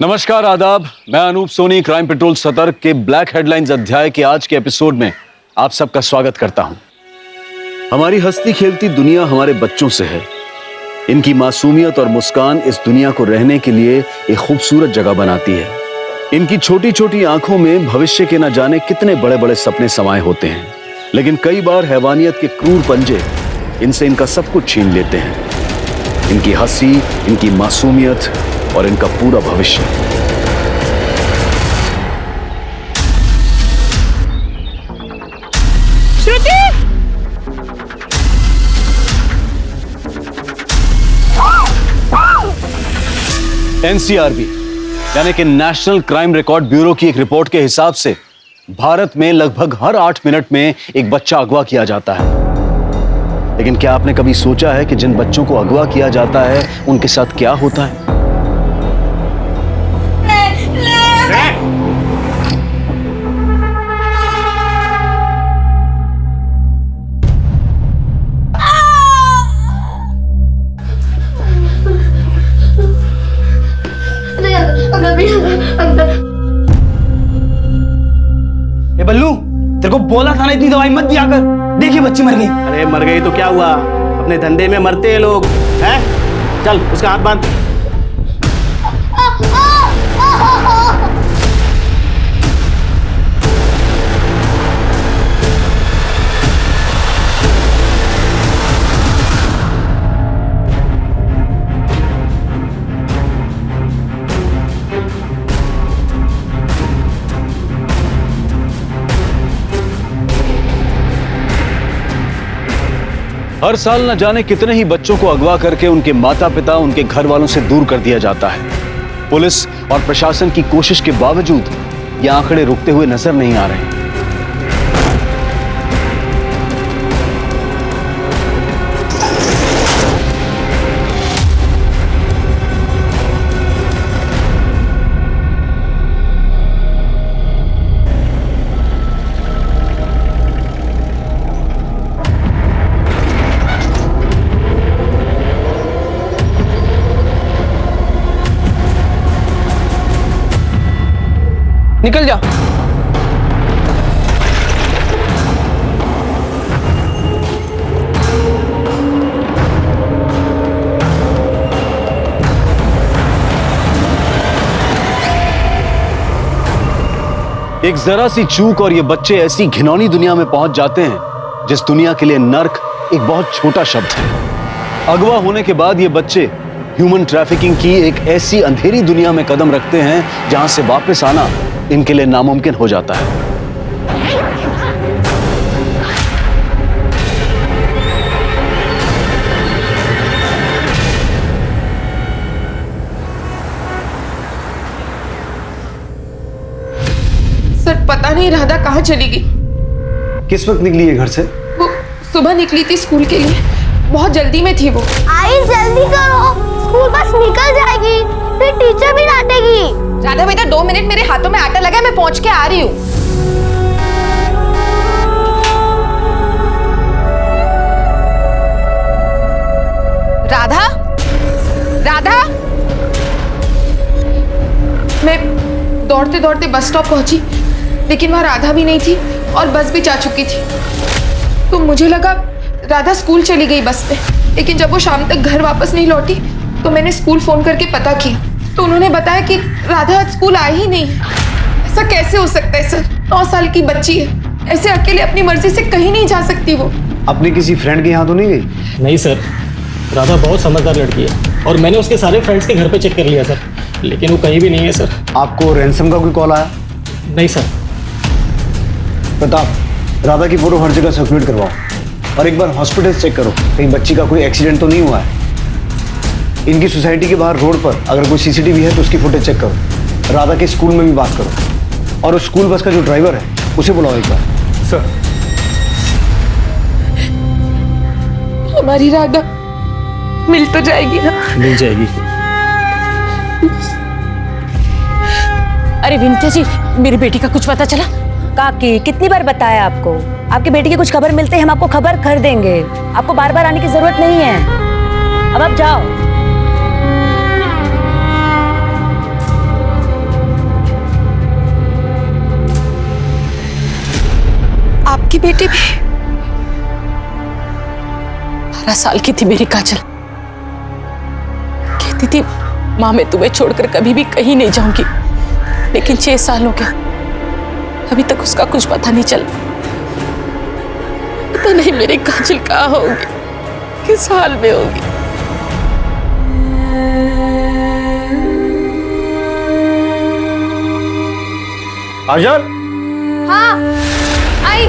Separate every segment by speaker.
Speaker 1: नमस्कार, आदाब। मैं अनूप सोनी क्राइम पेट्रोल सतर्क के ब्लैक हेडलाइंस अध्याय के आज के एपिसोड में आप सबका स्वागत करता हूं। हमारी हंसती खेलती दुनिया हमारे बच्चों से है। इनकी मासूमियत और मुस्कान इस दुनिया को रहने के लिए एक खूबसूरत जगह बनाती है। इनकी छोटी छोटी आंखों में भविष्य के न जाने कितने बड़े बड़े सपने समाये होते हैं, लेकिन कई बार हैवानियत के क्रूर पंजे इनसे इनका सब कुछ छीन लेते हैं। इनकी हंसी, इनकी मासूमियत और इनका पूरा भविष्य।
Speaker 2: श्रुति!
Speaker 1: एनसीआरबी यानी कि नेशनल क्राइम रिकॉर्ड ब्यूरो की एक रिपोर्ट के हिसाब से भारत में लगभग हर 8 मिनट में एक बच्चा अगवा किया जाता है। लेकिन क्या आपने कभी सोचा है कि जिन बच्चों को अगवा किया जाता है उनके साथ क्या होता है?
Speaker 3: ए बल्लू, तेरे को बोला था ना इतनी दवाई मत दिया कर। देखिए बच्ची मर गई।
Speaker 4: अरे मर गई तो क्या हुआ, अपने धंधे में मरते हैं लोग, हैं? चल उसका हाथ बांध।
Speaker 1: हर साल न जाने कितने ही बच्चों को अगवा करके उनके माता पिता उनके घर वालों से दूर कर दिया जाता है। पुलिस और प्रशासन की कोशिश के बावजूद ये आंकड़े रुकते हुए नजर नहीं आ रहे।
Speaker 3: निकल जा।
Speaker 1: एक जरा सी चूक और ये बच्चे ऐसी घिनौनी दुनिया में पहुंच जाते हैं जिस दुनिया के लिए नर्क एक बहुत छोटा शब्द है। अगवा होने के बाद ये बच्चे ह्यूमन ट्रैफिकिंग की एक ऐसी अंधेरी दुनिया में कदम रखते हैं जहां से वापस आना इनके लिए नामुमकिन हो जाता है।
Speaker 2: सर पता नहीं राधा कहाँ चली गई।
Speaker 1: किस वक्त निकली है घर से?
Speaker 2: वो सुबह निकली थी स्कूल के लिए, बहुत जल्दी में थी वो।
Speaker 5: आई जल्दी करो, स्कूल बस निकल जाएगी, फिर टीचर भी डांटेगी।
Speaker 2: राधा बेटा 2 मिनट, मेरे हाथों में आटा लगा है, मैं पहुंच के आ रही हूँ। राधा, राधा। मैं दौड़ते दौड़ते बस स्टॉप पहुंची, लेकिन वहां राधा भी नहीं थी और बस भी जा चुकी थी। तो मुझे लगा राधा स्कूल चली गई बस पे, लेकिन जब वो शाम तक घर वापस नहीं लौटी तो मैंने स्कूल फोन करके पता किया, तो उन्होंने बताया कि राधा आज स्कूल आई ही नहीं। ऐसा कैसे हो सकता है सर? 9 साल की बच्ची है, ऐसे अकेले अपनी मर्जी से कहीं नहीं जा सकती वो।
Speaker 6: अपने किसी फ्रेंड के यहाँ तो नहीं गई?
Speaker 7: नहीं सर, राधा बहुत समझदार लड़की है और मैंने उसके सारे फ्रेंड्स के घर पे चेक कर लिया सर, लेकिन वो कहीं भी नहीं है सर।
Speaker 6: आपको रैंसम का कोई कॉल आया?
Speaker 7: नहीं सर।
Speaker 6: प्रताप, राधा की फोटो हर जगह सर्कुलेट करवाओ और एक बार हॉस्पिटल चेक करो कहीं बच्ची का कोई एक्सीडेंट तो नहीं हुआ है। इनकी सोसाइटी के बाहर रोड पर अगर कोई सीसीटीवी है तो उसकी फुटेज चेक करो। राधा के स्कूल में भी बात करो और उस स्कूल बस का जो ड्राइवर है उसे बुलाओ एक बार।
Speaker 4: सर,
Speaker 2: हमारी राधा मिल तो जाएगी ना?
Speaker 7: मिल जाएगी।
Speaker 8: अरे विंध्या जी, मेरी बेटी का कुछ पता चला? काकी, कितनी बार बताया आपको, आपकी बेटी की कुछ खबर मिलते ही हम आपको खबर कर देंगे। आपको बार बार आने की जरूरत नहीं है। अब आप जाओ। बेटी भी 12 साल की थी मेरी काजल। कहती थी माँ मैं तुम्हें छोड़कर कभी भी कहीं नहीं जाऊंगी, लेकिन 6 साल हो गया, अभी तक उसका कुछ पता नहीं चला। पता नहीं मेरी काजल कहाँ होगी, किस हाल में होगी।
Speaker 6: आजाद,
Speaker 2: हाँ आई।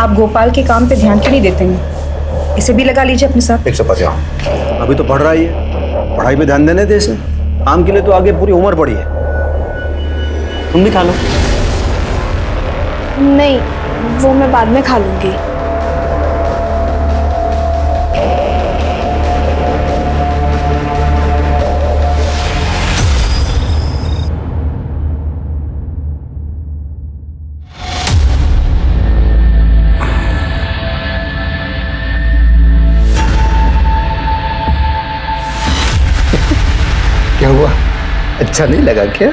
Speaker 9: आप गोपाल के काम पे ध्यान क्यों नहीं देते हैं? इसे भी लगा लीजिए अपने साथ।
Speaker 6: 150 अभी तो पढ़ रहा ही है, पढ़ाई पे ध्यान देने दे इसे। काम के लिए तो आगे पूरी उम्र पड़ी है।
Speaker 4: तुम भी खा लो।
Speaker 5: नहीं, वो मैं बाद में खा लूंगी।
Speaker 6: क्या हुआ? अच्छा नहीं लगा क्या?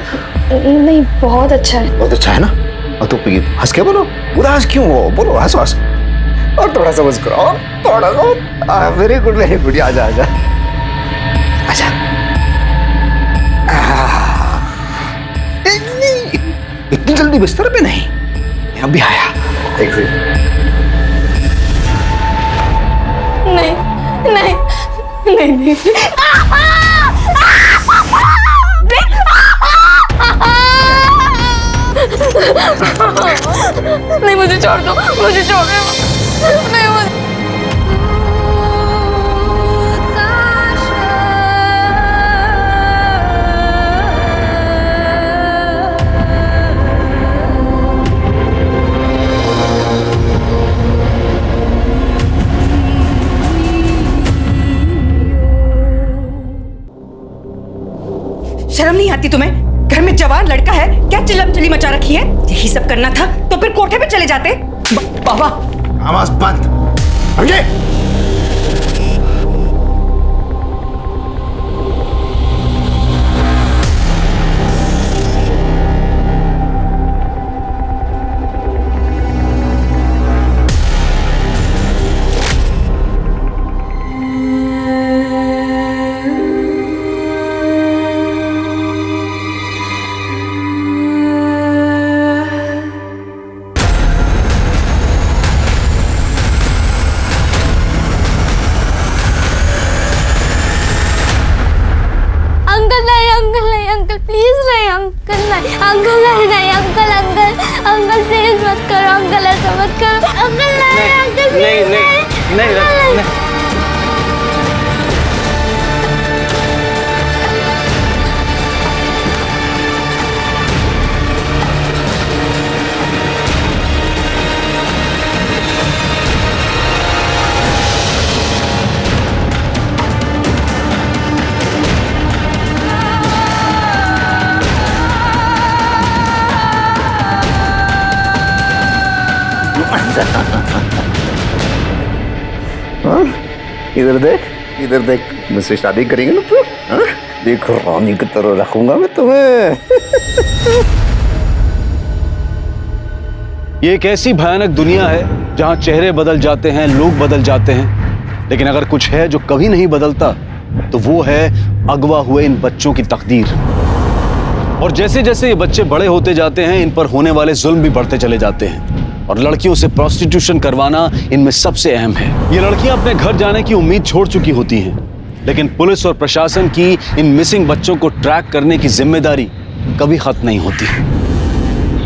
Speaker 5: नहीं, बहुत अच्छा है।
Speaker 6: बहुत अच्छा है ना। और तो हंस के बोलो, उदास क्यों हो? बोलो, हंसो हंसो। और थोड़ा सा मुस्कुरा, और थोड़ा सा। Very good very good. आजा आजा आजा। इतनी जल्दी बिस्तर पे नहीं, मैं अभी आया। एक सेकंड।
Speaker 5: नहीं नहीं नहीं नहीं, नहीं मुझे छोड़ दो, मुझे छोड़ दो। नहीं मुझे
Speaker 9: शर्म नहीं आती तुम्हें? घर में जवान लड़का है, क्या चिल्लम चिल्ली मचा रखी है? यही सब करना था तो फिर कोठे पे चले जाते। बाबा,
Speaker 6: आवाज बंद। समझे?
Speaker 5: अंकल प्लीज मत करो, अंकल ऐसा मत करो, अंकल नहीं, अंकल
Speaker 4: नहीं नहीं नहीं नहीं।
Speaker 6: इधर देख, इधर देख। मुझसे शादी करेंगे ना तू? देखो रानी की तरह रखूंगा मैं तुम्हें।
Speaker 1: ये एक ऐसी भयानक दुनिया है जहां चेहरे बदल जाते हैं, लोग बदल जाते हैं, लेकिन अगर कुछ है जो कभी नहीं बदलता तो वो है अगवा हुए इन बच्चों की तकदीर। और जैसे जैसे ये बच्चे बड़े होते जाते हैं, इन पर होने वाले जुल्म भी बढ़ते चले जाते हैं, और लड़कियों से प्रोस्टिट्यूशन करवाना इनमें सबसे अहम है। ये लड़कियां अपने घर जाने की उम्मीद छोड़ चुकी होती हैं, लेकिन पुलिस और प्रशासन की इन मिसिंग बच्चों को ट्रैक करने की जिम्मेदारी कभी खत्म नहीं होती।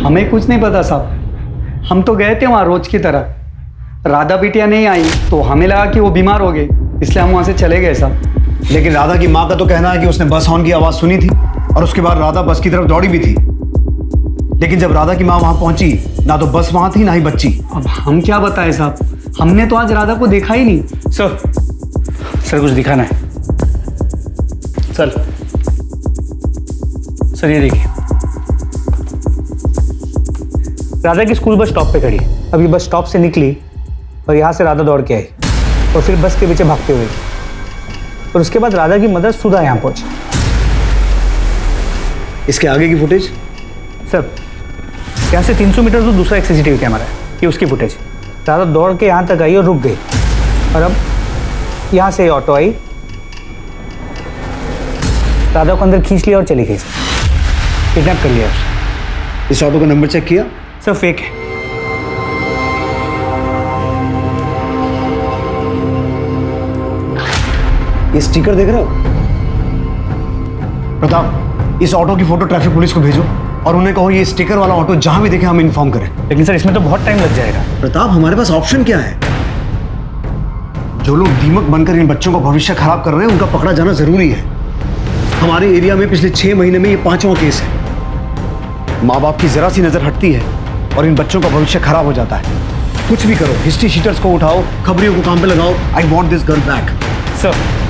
Speaker 3: हमें कुछ नहीं पता साहब, हम तो गए थे वहाँ रोज की तरह। राधा बिटिया नहीं आई तो हमें लगा कि वो बीमार हो गए, इसलिए हम वहाँ से चले गए साहब।
Speaker 6: लेकिन राधा की माँ का तो कहना है कि उसने बस हॉर्न की आवाज सुनी थी और उसके बाद राधा बस की तरफ दौड़ी भी थी। लेकिन जब राधा की माँ वहां पहुंची, ना तो बस वहां थी ना ही बच्ची।
Speaker 3: अब हम क्या बताएं साहब, हमने तो आज राधा को देखा ही नहीं।
Speaker 4: सर कुछ दिखाना है। सर ये देखिए, राधा की स्कूल बस स्टॉप पे खड़ी है। अभी बस स्टॉप से निकली और यहाँ से राधा दौड़ के आई और फिर बस के पीछे भागते हुए, और उसके बाद राधा की मदर सुधा यहाँ पहुंची।
Speaker 6: इसके आगे की फुटेज?
Speaker 4: सर यहाँ से 300 मीटर दूर दूसरा एक सीसीटीवी कैमरा है, ये उसकी फुटेज। राधा दौड़ के यहाँ तक आई और रुक गई, और अब यहाँ से ऑटो आई, राधा को अंदर खींच लिया और चली गई। किडनैप कर लिया उसे।
Speaker 6: इस ऑटो का नंबर चेक किया?
Speaker 4: सर फेक है।
Speaker 6: ये स्टिकर देख रहे हो? प्रताप, इस ऑटो की फोटो ट्रैफिक पुलिस को भेजो और उन्हें कहो ये स्टिकर वाला ऑटो जहां भी देखे हम इन्फॉर्म करें।
Speaker 4: लेकिन सर इसमें तो बहुत टाइम लग जाएगा।
Speaker 6: प्रताप, हमारे पास ऑप्शन क्या है? जो लोग दीमक बनकर इन बच्चों का भविष्य खराब कर रहे हैं उनका पकड़ा जाना जरूरी है। हमारे एरिया में पिछले 6 महीने में ये 5वां केस है। माँ बाप की जरा सी नजर हटती है और इन बच्चों का भविष्य खराब हो जाता है। कुछ भी करो, हिस्ट्री शीटर्स को उठाओ, खबरियों को काम पे लगाओ। I want this girl back.
Speaker 4: Sir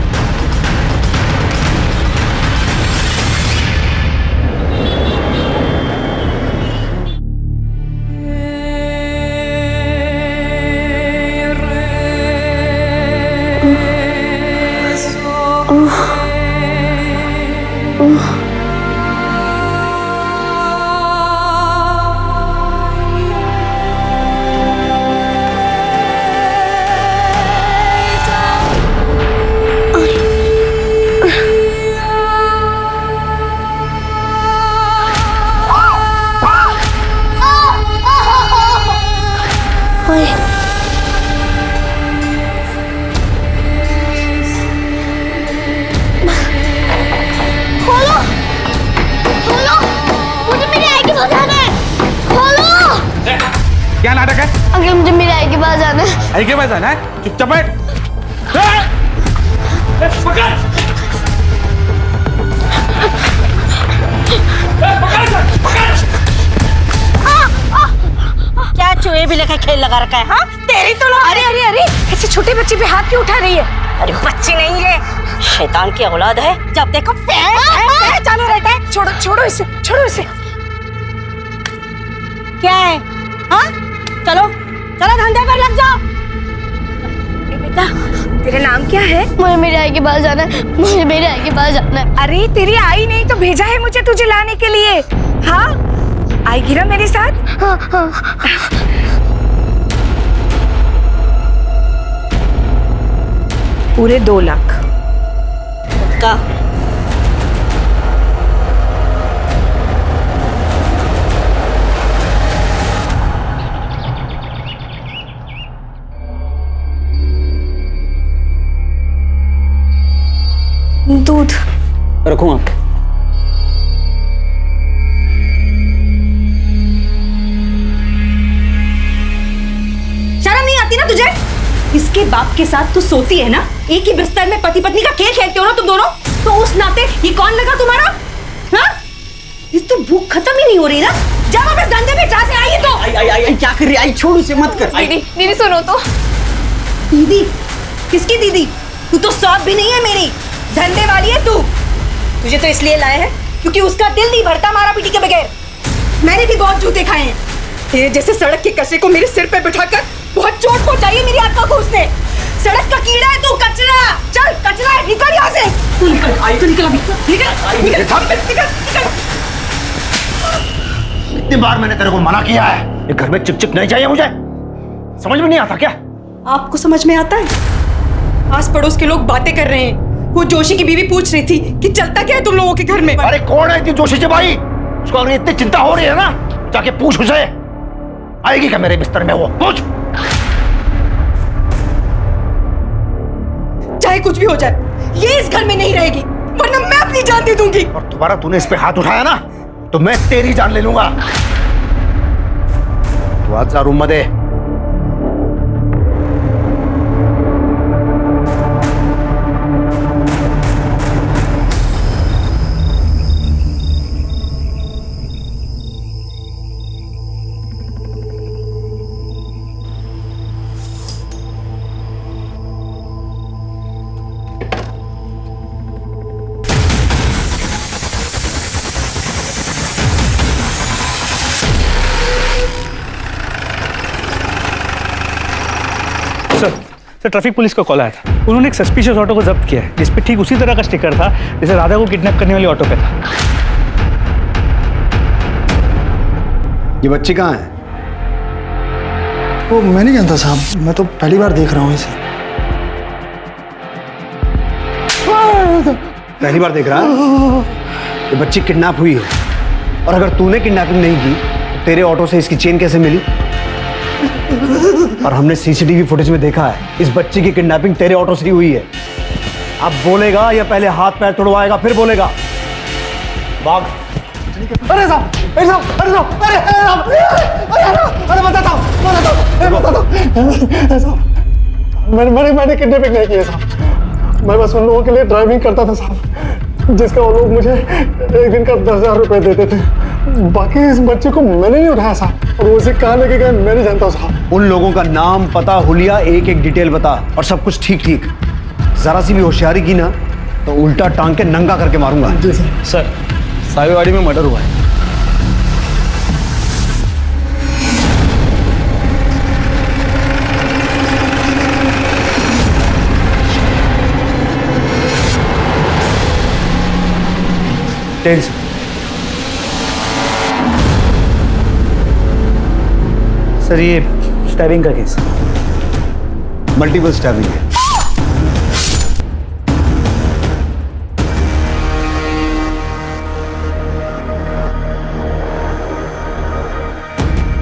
Speaker 5: खोलो, खोलो, मुझे मेरी आई के पास जाना है। खोलो।
Speaker 4: क्या नाटक है?
Speaker 5: अंकल मुझे मेरी आई के पास जाना है।
Speaker 4: आई के पास जाना है? चुपचाप बैठ।
Speaker 8: क्या चूहे भी लेकर खेल लगा रखा है? हाँ तेरी तो अरे अरे अरे ऐसे छोटे बच्चे पे हाथ क्यों उठा रही है? अरे बच्ची नहीं है, शैतान की औलाद है। जब देखो चालू रहता है। छोड़ो छोड़ो इसे, छोड़ो इसे। क्या है? हाँ चलो चलो धंधे पर लग जाओ। बेटा तेरा नाम क्या है?
Speaker 5: मुझे मेरी आई के पास जाना है। मुझे मेरी आई के पास जाना है।
Speaker 9: अरे तेरी आई नहीं तो भेजा है मुझे तुझे लाने के लिए। हाँ आएगी ना मेरे साथ?
Speaker 5: हाँ हाँ।
Speaker 9: पूरे 2 लाख
Speaker 8: का
Speaker 9: दूध
Speaker 6: रखो आप।
Speaker 9: शर्म नहीं आती ना तुझे? इसके बाप के साथ तू सोती है ना, एक ही बिस्तर में पति पत्नी का खेल खेलते हो ना तुम दोनों, तो उस नाते ये कौन लगा तुम्हारा? हाँ? इस तो भूख खत्म ही नहीं हो रही ना। जब आप इस धंधे में जहाँ से आई है तो
Speaker 10: आई क्या कर रही? आई छोड़ उसे, मत कर।
Speaker 2: दीदी दीदी सुनो तो।
Speaker 9: दीदी? किसकी दीदी? तू तो सौत भी नहीं है मेरी, धंधे वाली है तू। तुझे तो इसलिए लाए हैं क्योंकि उसका दिल नहीं भरता मारा पीटी के बगैर। मैंने भी बहुत जूते खाए हैं। तेरे जैसे सड़क के कचरे को मेरे सिर पे बिठाकर बहुत चोट पहुंचाई है मेरी आत्मा को उसने। सड़क का कीड़ा है तू, कचरा। चल कचरा है, निकल यहाँ से।
Speaker 10: तू निकल, आई तो निकल अभी।
Speaker 6: कितनी बार मैंने तेरे को मना किया है, ये घर में चिक नहीं चाहिए मुझे। समझ में नहीं आता क्या?
Speaker 9: आपको समझ में आता है? आस पड़ोस के लोग बातें कर रहे हैं। वो जोशी की बीवी पूछ रही थी कि चलता क्या है तुम लोगों के घर में।
Speaker 6: अरे कौन है इतनी जोशी से भाई? उसको अगर इतनी चिंता हो रही है ना, जाके पूछ उसे। आएगी क्या मेरे बिस्तर में? वो पूछ।
Speaker 9: चाहे कुछ भी हो जाए, ये इस घर में नहीं रहेगी, वरना मैं अपनी जान दे दूंगी।
Speaker 6: और दोबारा तूने इस पे हाथ उठाया ना, तो मैं तेरी जान ले लूंगा। तू आज जा रूम में दे।
Speaker 4: सर ट्रैफिक पुलिस का कॉल आया था। उन्होंने एक सस्पिशियस ऑटो को जब्त किया है जिस पे ठीक उसी तरह का स्टिकर था जैसे राधा को किडनैप करने वाली ऑटो पे था।
Speaker 6: ये बच्ची कहाँ है?
Speaker 11: वो मैं नहीं जानता साहब, मैं तो पहली बार देख रहा हूँ इसे।
Speaker 6: पहली बार देख रहा है? ये बच्ची किडनैप हुई है, और अगर तूने किडनैपिंग नहीं की तो तेरे ऑटो से इसकी चेन कैसे मिली? और हमने सीसीटीवी फुटेज में देखा है इस बच्ची की किडनैपिंग तेरे ऑटो से ही हुई है। अब बोलेगा या पहले हाथ पैर तोड़वाएगा फिर बोलेगा? भाग।
Speaker 11: अरे साहब, अरे साहब, अरे साहब, अरे साहब, अरे बताता हूँ, मैंने किडनैपिंग नहीं किया साहब। मैं बस उन लोगों के लिए ड्राइविंग करता था साहब, जिसका वो लोग मुझे एक दिन का 10,000 रुपए देते थे। बाकी इस बच्चे को मैंने नहीं उठाया साहब, और वो उसे कहाँ लेके गए मैं नहीं जानता साहब।
Speaker 6: उन लोगों का नाम, पता, हुलिया, एक एक डिटेल बता, और सब कुछ ठीक ठीक। जरा सी भी होशियारी की ना तो उल्टा टांग के नंगा करके मारूंगा।
Speaker 11: जी सर।
Speaker 1: सर, सावेवाड़ी में मर्डर हुआ है।
Speaker 4: सर ये स्टैबिंग का केस।
Speaker 6: मल्टीपल स्टैबिंग है।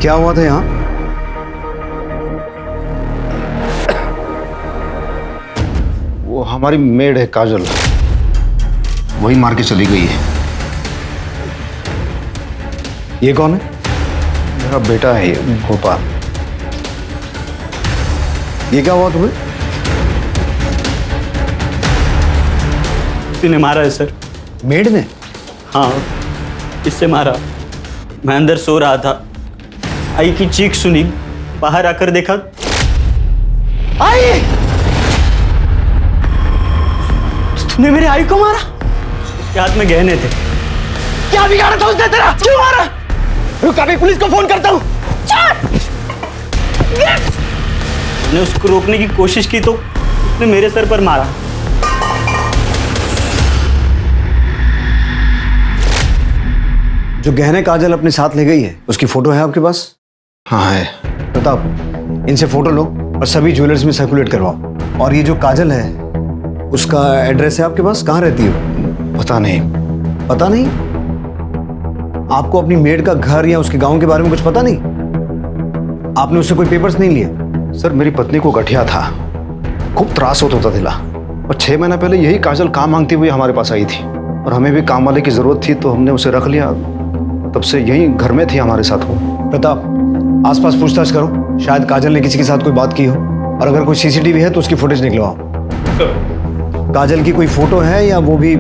Speaker 6: क्या हुआ था यहाँ?
Speaker 12: वो हमारी मेड है काजल, वही मार के चली गई है।
Speaker 6: ये कौन है?
Speaker 12: मेरा बेटा है ये, भोपाल।
Speaker 6: ये क्या हुआ तुम्हें?
Speaker 4: किसी ने मारा है सर।
Speaker 6: मेड ने?
Speaker 4: हाँ, इससे मारा। मैं अंदर सो रहा था, आई की चीख सुनी, बाहर आकर देखा। आई! तूने मेरे आई को मारा? उसके हाथ में गहने थे।
Speaker 11: क्या बिगाड़ा था उसने तेरा? क्यों मारा? रुक, अभी पुलिस को फोन करता हूँ।
Speaker 4: मैंने उसको रोकने की कोशिश की तो उसने मेरे सर पर मारा।
Speaker 6: जो गहने काजल अपने साथ ले गई है उसकी फोटो है आपके पास?
Speaker 12: हाँ है।
Speaker 6: प्रताप, इनसे फोटो लो और सभी ज्वेलर्स में सर्कुलेट करवाओ। और ये जो काजल है उसका एड्रेस है आपके पास? कहाँ रहती हो?
Speaker 12: पता नहीं।
Speaker 6: पता नहीं? आपको अपनी मेड का घर या उसके गांव के बारे में कुछ पता नहीं? आपने उससे कोई पेपर्स नहीं लिए?
Speaker 12: सर, मेरी पत्नी को गठिया था, खूब त्रास होता था, और 6 महीना पहले यही काजल काम मांगती हुई हमारे पास आई थी, और हमें भी काम वाले की जरूरत थी तो हमने उसे रख लिया। तब से यही घर में थी हमारे साथ वो।
Speaker 6: प्रताप, आसपास पूछताछ करो, शायद काजल ने किसी के साथ कोई बात की हो, और अगर कोई सीसीटीवी है तो उसकी फुटेज निकलवाओ। काजल की कोई फोटो है या वो भी?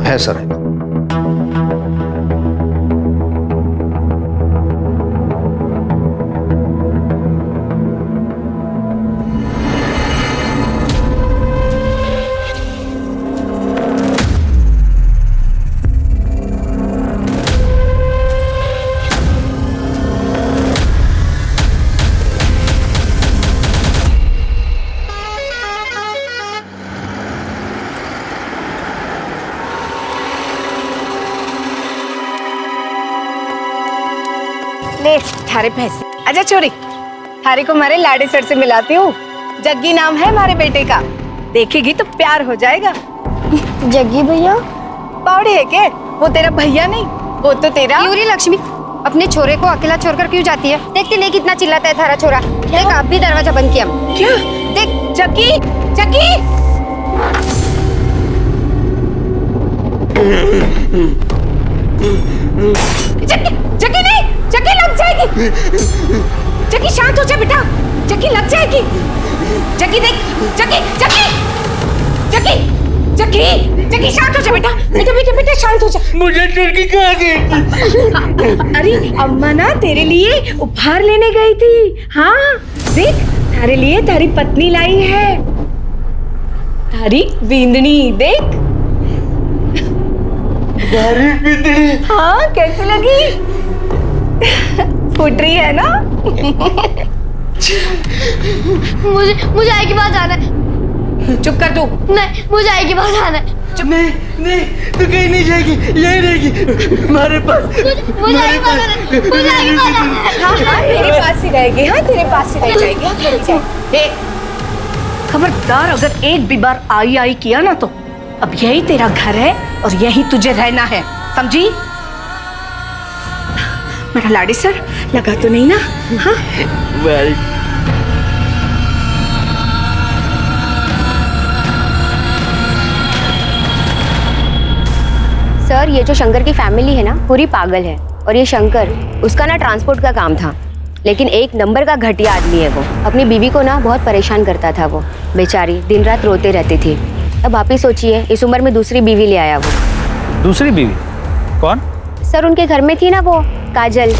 Speaker 12: है सर।
Speaker 9: ले थारे पैसे। अच्छा छोरी, थारे को हमारे लाडे सर से मिलाती हूँ। जग्गी नाम है हमारे बेटे का, देखेगी तो प्यार हो जाएगा।
Speaker 5: जग्गी भैया?
Speaker 9: पावड़े है के? वो तेरा भैया नहीं, वो तो तेरा।
Speaker 2: यूरी लक्ष्मी, अपने छोरे को अकेला छोड़कर क्यों जाती है? देखती नहीं कितना चिल्लाता है थारा छोरा। देख, आप भी दरवाजा बंद किया।
Speaker 9: क्या? देख जग्गी, जग्गी! जग्गी, जग्गी नहीं, जग्गी लग जाएगी। जग्गी शांत हो जा बेटा, जग्गी लग जाएगी। जग्गी देख, जग्गी, जग्गी, जग्गी, जग्गी, जग्गी शांत हो जा बेटा, बेटा बेटा बेटा शांत हो जा।
Speaker 11: मुझे चुटकी कहाँ गई?
Speaker 9: अरे अम्मा ना तेरे लिए उपहार लेने गई थी। हाँ देख, तारे लिए तारी पत्नी लाई है, तारी बींदनी। देख हाँ कैसी लगी? फूट रही है ना?
Speaker 5: मुझे आई के पास जाना है।
Speaker 9: चुप कर तू।
Speaker 5: नहीं, मुझे आई के पास जाना है।
Speaker 10: नहीं नहीं तू कहीं नहीं जाएगी, यही रहेगी हमारे पास।
Speaker 5: मुझे ही पता नहीं, मुझे ही पता नहीं।
Speaker 9: हाँ तेरे पास ही रहेगी, हाँ तेरे पास ही रह जाएगी। खबरदार अगर एक भी बार आई किया ना तो अब यही तेरा घर है और यही तुझे रहना है, समझी? मेरा लाड़ी सर लगा तो नहीं ना? हाँ
Speaker 13: सर, ये जो शंकर की फैमिली है ना पूरी पागल है। और ये शंकर, उसका ना ट्रांसपोर्ट का काम था, लेकिन एक नंबर का घटिया आदमी है वो। अपनी बीवी को ना बहुत परेशान करता था वो, बेचारी दिन रात रोते रहती थी। अब आप ही सोचिए, इस उम्र में दूसरी बीवी ले आया वो।
Speaker 4: दूसरी बीवी? कौन?
Speaker 13: सर, उनके घर में थी ना वो काजल।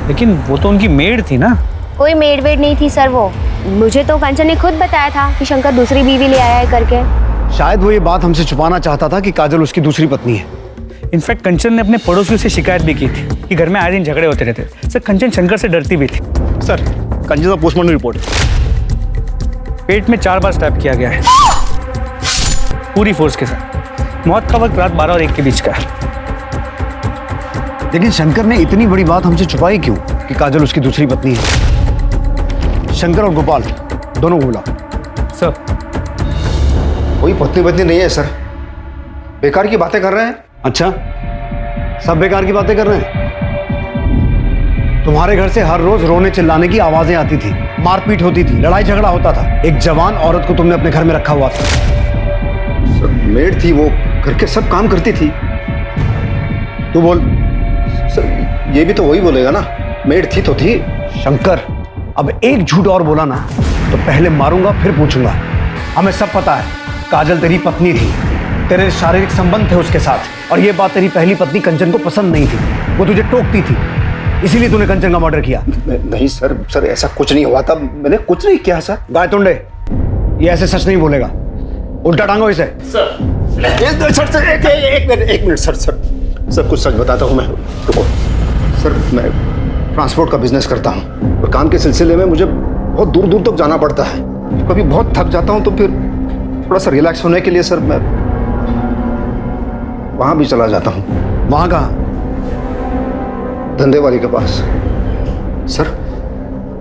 Speaker 4: लेकिन वो तो उनकी मेड थी ना।
Speaker 13: कोई मेड वेड नहीं थी सर वो। मुझे तो कंचन ने खुद बताया था कि शंकर दूसरी बीवी ले आया है करके।
Speaker 6: शायद वो ये बात हमसे छुपाना चाहता था कि काजल उसकी दूसरी पत्नी है।
Speaker 4: इनफैक्ट कंचन ने अपने पड़ोसियों से शिकायत भी की थी कि घर में आए दिन झगड़े होते रहते। सर, कंचन शंकर से डरती भी थी।
Speaker 6: सर, कंचन का पोस्टमार्टम रिपोर्ट।
Speaker 4: पेट में 4 बार स्टैब किया गया है, पूरी फोर्स के साथ। मौत का वक्त रात 12 और 1 के बीच का है।
Speaker 6: लेकिन शंकर ने इतनी बड़ी बात हमसे छुपाई क्यों कि काजल उसकी दूसरी पत्नी है? शंकर और गोपाल दोनों को बुला।
Speaker 4: सर,
Speaker 12: कोई पत्नी नहीं है सर, बेकार की बातें कर रहे हैं।
Speaker 6: अच्छा, सब बेकार की बातें कर रहे हैं? तुम्हारे घर से हर रोज रोने चिल्लाने की आवाजें आती थी, मारपीट होती थी, लड़ाई झगड़ा होता था। एक जवान औरत को तुमने अपने घर में रखा हुआ था।
Speaker 12: सर, मेड थी वो, घर के सब काम करती थी। तू बोल। सर, ये भी तो वही बोलेगा ना, मेड थी तो थी।
Speaker 6: शंकर, अब एक झूठ और बोला ना तो पहले मारूंगा फिर पूछूंगा। हमें सब पता है, काजल तेरी पत्नी थी, तेरे शारीरिक संबंध थे उसके साथ। और ये बात तेरी पहली पत्नी कंचन को पसंद नहीं थी, वो तुझे टोकती थी, इसीलिए तूने कंचन का मर्डर किया।
Speaker 12: नहीं सर, ऐसा कुछ नहीं हुआ था, मैंने कुछ नहीं किया सर।
Speaker 6: गायतुंडे, ये ऐसे सच नहीं बोलेगा, उल्टा टांगो इसे।
Speaker 12: सर, एक मिनट सर, कुछ सच बताता हूँ मैं। रुको सर, मैं ट्रांसपोर्ट का बिजनेस करता हूँ और काम के सिलसिले में मुझे बहुत दूर दूर तक जाना पड़ता है। कभी बहुत थक जाता हूँ तो फिर थोड़ा सा रिलैक्स होने के लिए सर मैं वहाँ भी चला जाता हूँ।
Speaker 6: वहाँ कहाँ?
Speaker 12: धंधे वाली के पास। सर,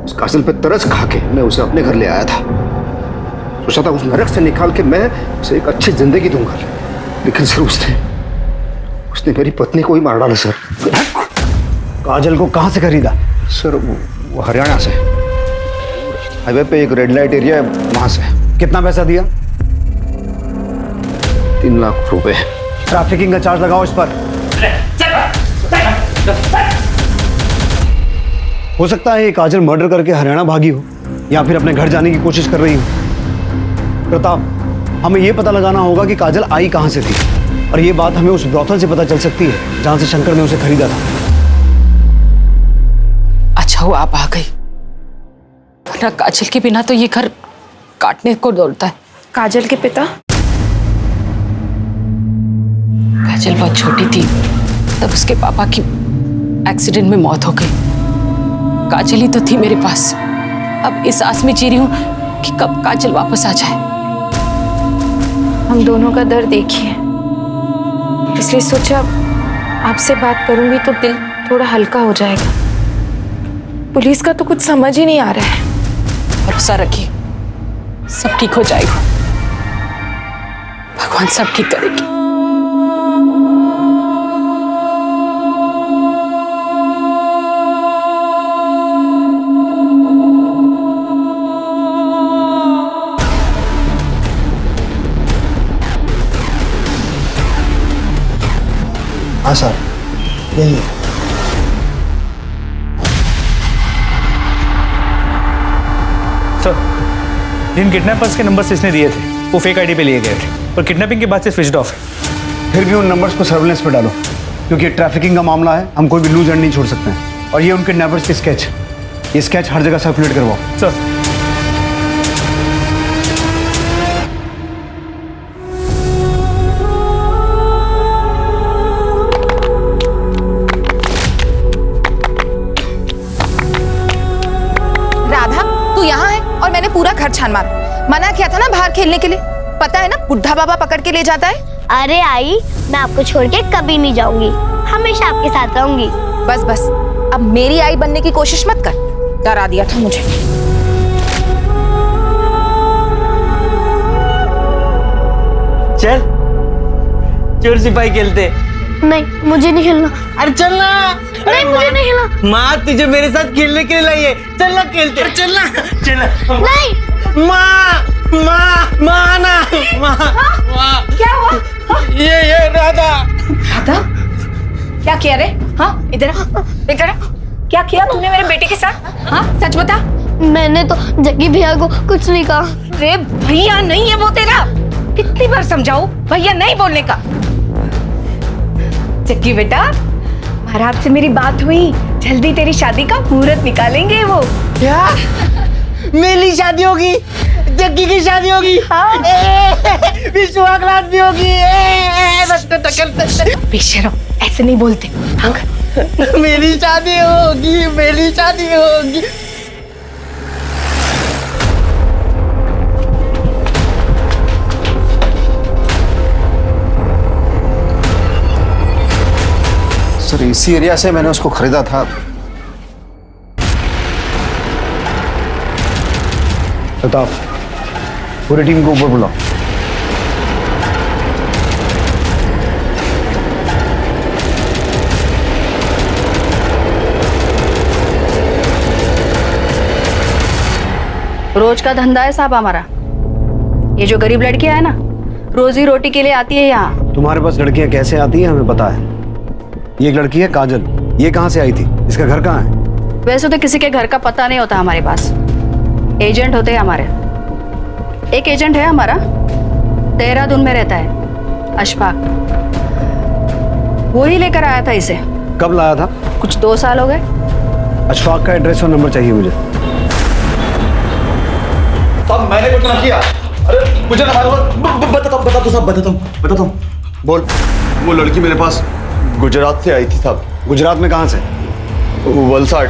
Speaker 12: उस काजल पे तरस खा के मैं उसे अपने घर ले आया था। सोचा था उस नरक से निकाल के मैं उसे एक अच्छी जिंदगी दूंगा, लेकिन सर उसने मेरी पत्नी को ही मार डाला सर।
Speaker 6: काजल को कहाँ से खरीदा?
Speaker 12: सर, वो हरियाणा से, हाईवे पे एक रेड लाइट एरिया है, वहां से।
Speaker 6: कितना पैसा दिया?
Speaker 12: 3 लाख रुपए।
Speaker 6: ट्रैफिकिंग का चार्ज लगाओ इस पर। हो सकता है ये काजल मर्डर करके हरियाणा भागी हो या फिर अपने घर जाने की कोशिश कर रही हो। प्रताप, हमें यह पता लगाना होगा कि काजल आई कहां से थी, और ये बात हमें उस ब्रॉथल से पता चल सकती है जहां से शंकर ने उसे खरीदा था।
Speaker 14: अच्छा हुआ आप आ गई, वरना काजल के बिना तो ये घर काटने को दौड़ता है।
Speaker 2: काजल के पिता?
Speaker 14: काजल बहुत छोटी थी तब उसके पापा की एक्सीडेंट में मौत हो गई। काजल ही तो थी मेरे पास। अब इस आस में जी रही हूँ कि कब काजल वापस आ जाए।
Speaker 2: हम दोनों का दर्द एक ही है, इसलिए सोचा आपसे बात करूंगी तो दिल थोड़ा हल्का हो जाएगा। पुलिस का तो कुछ समझ ही नहीं आ रहा है।
Speaker 14: भरोसा रखिए, सब ठीक हो जाएगा। भगवान सब ठीक करेगी।
Speaker 6: हाँ सर, यही है।
Speaker 4: सर, जिन किडनैपर्स के नंबर्स इसने दिए थे वो फेक आईडी पे लिए गए थे और किडनैपिंग के बाद से स्विच्ड ऑफ है।
Speaker 6: फिर भी उन नंबर्स को सर्विलेंस पे डालो, क्योंकि ट्रैफिकिंग का मामला है, हम कोई भी लूज एंड नहीं छोड़ सकते हैं। और ये उन किडनैपर्स के स्केच, ये स्केच हर जगह सर्कुलेट करवाओ।
Speaker 4: सर,
Speaker 2: राधा, तू यहाँ है और मैंने पूरा घर छान मारा। मना किया था ना बाहर खेलने के लिए। पता है ना, बुढ़ा बाबा पकड़ के ले जाता है।
Speaker 5: अरे आई, मैं आपको छोड़ के कभी नहीं जाऊंगी, हमेशा आपके साथ रहूंगी।
Speaker 2: बस बस, अब मेरी आई बनने की कोशिश मत कर, डरा दिया था मुझे।
Speaker 10: चल चोर सिपाही खेलते।
Speaker 5: नहीं, मुझे नहीं खेलना।
Speaker 10: अरे चलना।
Speaker 5: नहीं, मुझे नहीं खेलना।
Speaker 10: माँ तुझे मेरे साथ खेलने के लिए लाई है, चलना खेलते। अरे चलना चलना।
Speaker 5: नहीं।
Speaker 10: माँ माँ माँ ना माँ।
Speaker 9: क्या हुआ?
Speaker 10: ये राधा।
Speaker 9: राधा? क्या किया रे? हाँ, इधर आ, इधर आ। क्या किया तूने मेरे बेटे के साथ? हाँ, सच बता।
Speaker 5: मैंने तो जग्गी भैया को कुछ नहीं कहा।
Speaker 9: रे भैया नहीं है वो तेरा, कितनी बार समझाऊं, भैया नहीं बोलने का। जग्गी बेटा, महाराज से मेरी बात हुई, जल्दी तेरी शादी का मुहूर्त निकालेंगे वो।
Speaker 10: क्या? मेरी शादी होगी, जग्गी की शादी होगी,
Speaker 9: हाँ।
Speaker 10: विश्वासघात भी होगी।
Speaker 9: बेशरम, ऐसे नहीं बोलते।
Speaker 10: मेरी शादी होगी, मेरी शादी होगी।
Speaker 12: सर इसी एरिया से मैंने उसको खरीदा था।
Speaker 6: प्रताप, पूरी टीम को ऊपर बुलाओ।
Speaker 15: रोज का धंधा है साहब हमारा। ये जो गरीब लड़कियां है ना, रोजी रोटी के लिए आती है यहाँ।
Speaker 6: तुम्हारे पास लड़कियां कैसे आती हैं हमें पता है। ये एक लड़की है काजल, ये कहाँ से आई थी, इसका घर कहाँ है?
Speaker 15: वैसे तो किसी के घर का पता नहीं होता हमारे पास, एजेंट होते हैं हमारे। एक एजेंट है हमारा, देहरादून में रहता है, अशफाक। वो ही लेकर आया था इसे।
Speaker 6: कब लाया था?
Speaker 15: कुछ 2 साल हो गए।
Speaker 6: अशफाक का एड्रेस और नंबर चाहिए मुझे।
Speaker 12: साहब मैंने कुछ ना किया। अरे मुझे ना बताता हूँ। बोल।
Speaker 16: वो लड़की मेरे पास गुजरात से आई थी साहब।
Speaker 6: गुजरात में कहाँ से?
Speaker 16: वलसाड।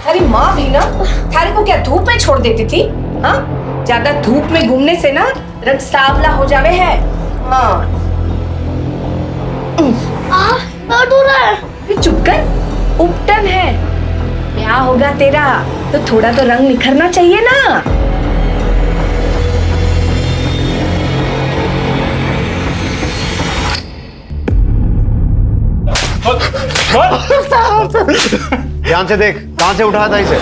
Speaker 9: अरे माँ भी ना थारे को क्या धूप में छोड़ देती थी? हाँ, ज्यादा धूप में घूमने से ना रंग सांवला हो जावे है। हाँ।
Speaker 5: दर्द हो रहा है।
Speaker 9: चुप कर, उपटन है। क्या होगा तेरा? तो थोड़ा तो रंग निखरना चाहिए ना।
Speaker 6: ध्यान से देख, कहां से उठाया था इसे?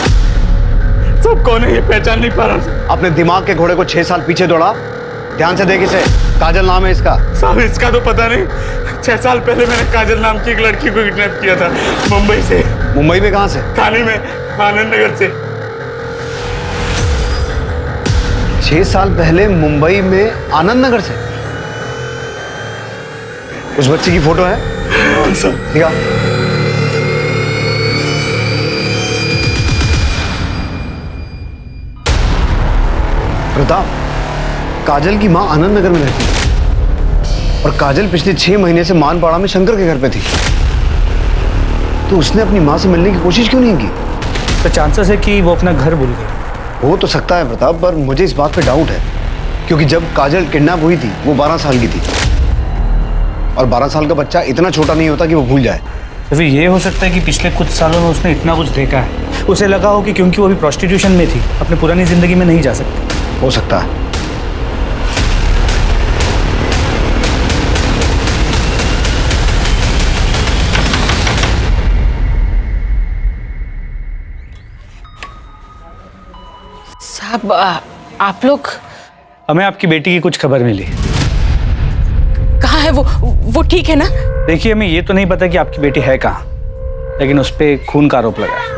Speaker 16: सब कौन है ये पहचान नहीं पा रहा।
Speaker 6: अपने दिमाग के घोड़े को 6 साल पीछे दौड़ा। ध्यान से देख इसे। काजल नाम है इसका।
Speaker 16: साहब इसका तो पता नहीं। 6 साल पहले मैंने काजल नाम की एक लड़की को किडनैप किया था, मुंबई से।
Speaker 6: मुंबई में कहां से?
Speaker 16: थाने में, आनंद नगर से।
Speaker 6: 6 साल पहले मुंबई में आनंद नगर से? उस बच्ची की फोटो है? दिखा। प्रताप, काजल की मां आनंद नगर में रहती है और काजल पिछले 6 महीने से मानपाड़ा में शंकर के घर पे थी। तो उसने अपनी मां से मिलने की कोशिश क्यों नहीं की?
Speaker 4: तो चांसेस है कि वो अपना घर भूल गई।
Speaker 6: हो तो सकता है प्रताप, पर मुझे इस बात पे डाउट है क्योंकि जब काजल किडनैप हुई थी वो 12 साल की थी और 12 साल का बच्चा इतना छोटा नहीं होता कि वो भूल जाए।
Speaker 4: तो फिर ये हो सकता है कि पिछले कुछ सालों में उसने इतना कुछ देखा है, उसे लगा हो कि क्योंकि वो अभी प्रोस्टिट्यूशन में थी, अपनी पुरानी जिंदगी में नहीं जा सकती।
Speaker 6: हो सकता है।
Speaker 14: साहब आप लोग?
Speaker 4: हमें आपकी बेटी की कुछ खबर मिली।
Speaker 14: कहाँ है वो ठीक है ना?
Speaker 4: देखिए, हमें ये तो नहीं पता कि आपकी बेटी है कहाँ, लेकिन उस पे खून का आरोप लगा है।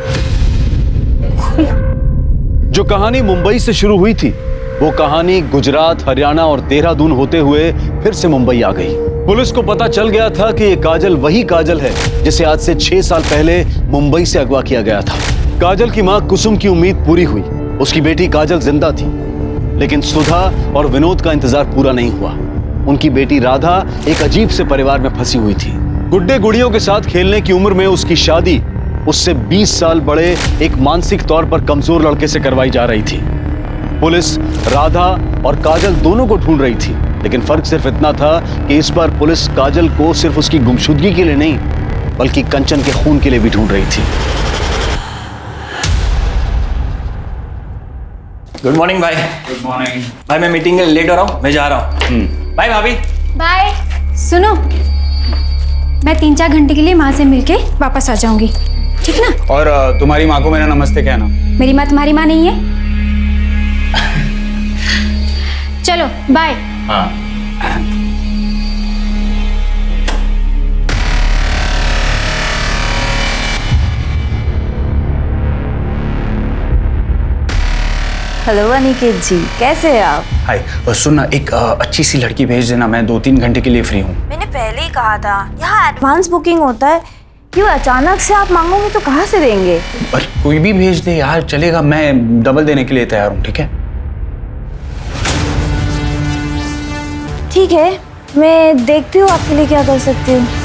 Speaker 1: जो कहानी मुंबई से शुरू हुई थी वो कहानी गुजरात, हरियाणा और देहरादून होते हुए फिर से मुंबई आ गई। पुलिस को पता चल गया था कि ये काजल वही काजल है जिसे आज से 6 साल पहले मुंबई से अगवा किया गया था। काजल की मां कुसुम की उम्मीद पूरी हुई, उसकी बेटी काजल जिंदा थी, लेकिन सुधा और विनोद का इंतजार पूरा नहीं हुआ। उनकी बेटी राधा एक अजीब से परिवार में फंसी हुई थी। गुड्डे गुड़ियों के साथ खेलने की उम्र में उसकी शादी उससे 20 साल बड़े एक मानसिक तौर पर कमजोर लड़के से करवाई जा रही थी। पुलिस राधा और काजल दोनों को ढूंढ रही थी, लेकिन फर्क सिर्फ इतना था कि इस बार पुलिस काजल को सिर्फ उसकी गुमशुदगी के लिए नहीं, बल्कि कंचन के खून के लिए भी ढूंढ रही थी।
Speaker 17: गुड मॉर्निंग भाई। गुड मॉर्निंग भाई, मैं मीटिंग के लिए लेट हो रहा हूँ, मैं जा रहा हूँ। बाय भाभी।
Speaker 18: बाय। सुनो, मैं 3-4 घंटे के लिए माँ से मिलके वापस आ जाऊंगी, ठीक ना?
Speaker 19: और तुम्हारी माँ को मेरा नमस्ते कहना।
Speaker 18: मेरी माँ तुम्हारी माँ नहीं है। चलो बाय।
Speaker 17: हाँ।
Speaker 9: हेलो अनिकेत जी, कैसे हैं आप?
Speaker 19: हाय, सुन ना, एक अच्छी सी लड़की भेज देना, मैं 2-3 घंटे के लिए फ्री हूँ।
Speaker 9: मैंने पहले ही कहा था, यहाँ एडवांस बुकिंग होता है। क्यों अचानक से आप मांगोगे तो कहाँ से देंगे?
Speaker 19: पर कोई भी भेज दे यार, चलेगा, मैं डबल देने के लिए तैयार हूँ, ठीक है?
Speaker 9: ठीक है, मैं देखती हूँ आपके लिए क्या कर सकती हूँ।